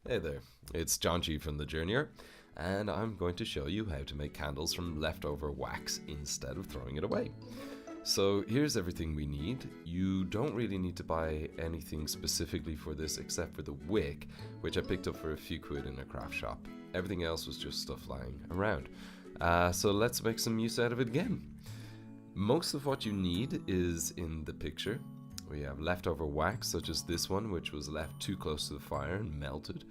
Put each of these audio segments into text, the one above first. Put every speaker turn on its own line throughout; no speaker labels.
Hey there, it's John G from the Journeyer, and I'm going to show you how to make candles from leftover wax instead of throwing it away. So here's everything we need. You don't really need to buy anything specifically for this except for the wick, which I picked up for a few quid in a craft shop. Everything else was just stuff lying around. So let's make some use out of it again. Most of what you need is in the picture. We have leftover wax, such as this one, which was left too close to the fire and melted.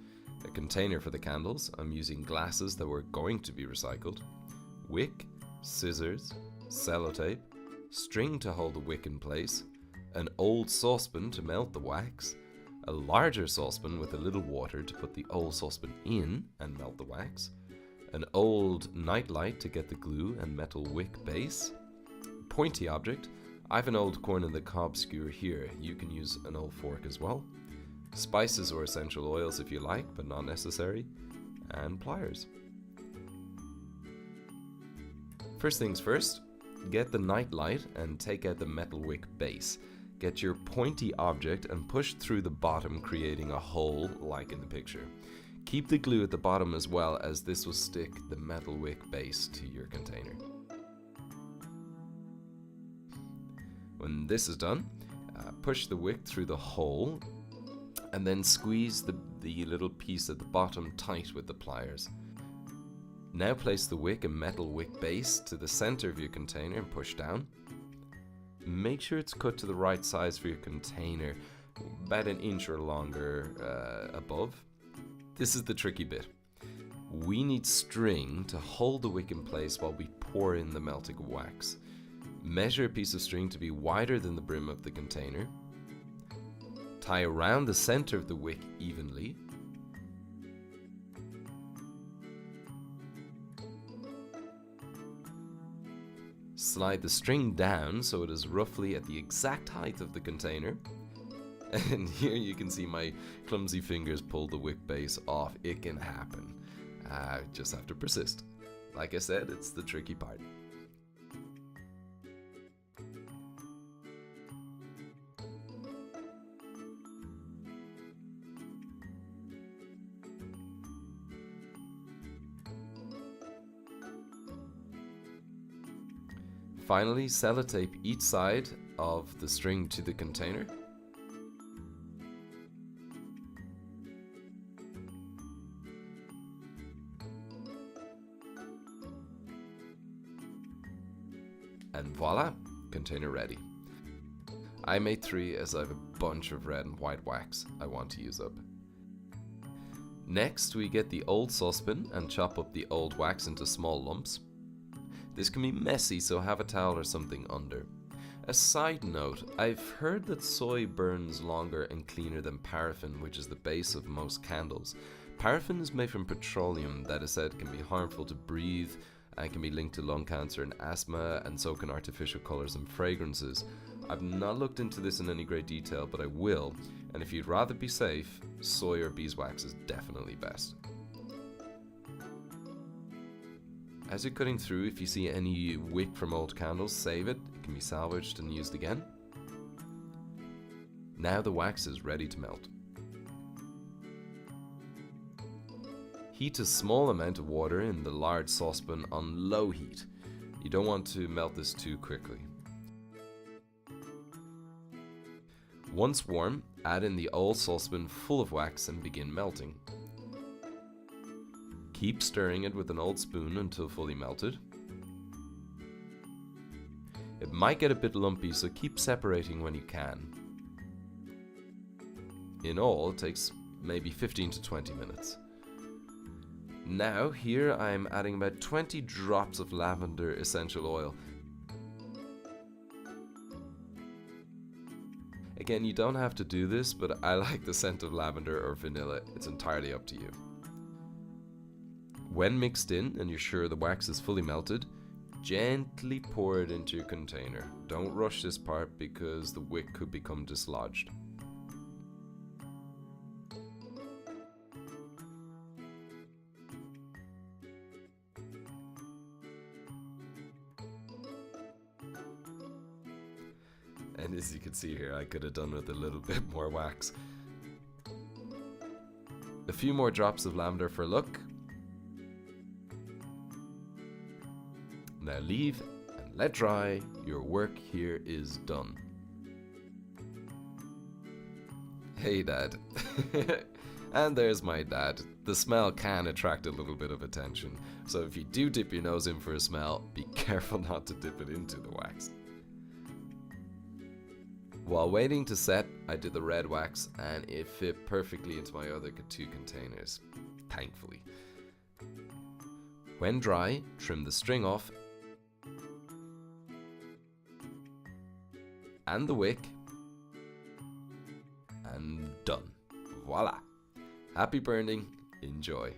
A container for the candles. I'm using glasses that were going to be recycled. Wick, scissors, sellotape, string to hold the wick in place, an old saucepan to melt the wax, a larger saucepan with a little water to put the old saucepan in and melt the wax, an old nightlight to get the glue and metal wick base, pointy object. I have an old corn in the cob skewer here. You can use an old fork as well. Spices or essential oils if you like, but not necessary. And pliers. First things first, get the night light and take out the metal wick base. Get your pointy object and push through the bottom, creating a hole like in the picture. Keep the glue at the bottom as well, as this will stick the metal wick base to your container. When this is done, push the wick through the hole and then squeeze the little piece at the bottom tight with the pliers. Now place the wick and metal wick base to the center of your container and push down. Make sure it's cut to the right size for your container, about an inch or longer above. This is the tricky bit. We need string to hold the wick in place while we pour in the melted wax. Measure a piece of string to be wider than the brim of the container. Tie around the center of the wick evenly. Slide the string down so it is roughly at the exact height of the container. And here you can see my clumsy fingers pull the wick base off. It can happen. Just have to persist. Like I said, it's the tricky part. Finally, sellotape each side of the string to the container. And voila, container ready. I made 3 as I have a bunch of red and white wax I want to use up. Next, we get the old saucepan and chop up the old wax into small lumps. This can be messy, so have a towel or something under. A side note, I've heard that soy burns longer and cleaner than paraffin, which is the base of most candles. Paraffin is made from petroleum that is said can be harmful to breathe and can be linked to lung cancer and asthma, and so can artificial colors and fragrances. I've not looked into this in any great detail, but I will, and if you'd rather be safe, soy or beeswax is definitely best. As you're cutting through, if you see any wick from old candles, save it. It can be salvaged and used again. Now the wax is ready to melt. Heat a small amount of water in the large saucepan on low heat. You don't want to melt this too quickly. Once warm, add in the old saucepan full of wax and begin melting. Keep stirring it with an old spoon until fully melted. It might get a bit lumpy, so keep separating when you can. In all, it takes maybe 15 to 20 minutes. Now, here I am adding about 20 drops of lavender essential oil. Again, you don't have to do this, but I like the scent of lavender or vanilla. It's entirely up to you. When mixed in and you're sure the wax is fully melted, gently pour it into your container. Don't rush this part because the wick could become dislodged. And as you can see here, I could have done with a little bit more wax. few more drops of lavender for luck. Now leave and let dry. Your work here is done. Hey Dad. And there's my dad. The smell can attract a little bit of attention, so if you do dip your nose in for a smell, be careful not to dip it into the wax. While waiting to set, I did the red wax and it fit perfectly into my other two containers, thankfully. When dry, trim the string off and the wick, and done. Voila! Happy burning, enjoy.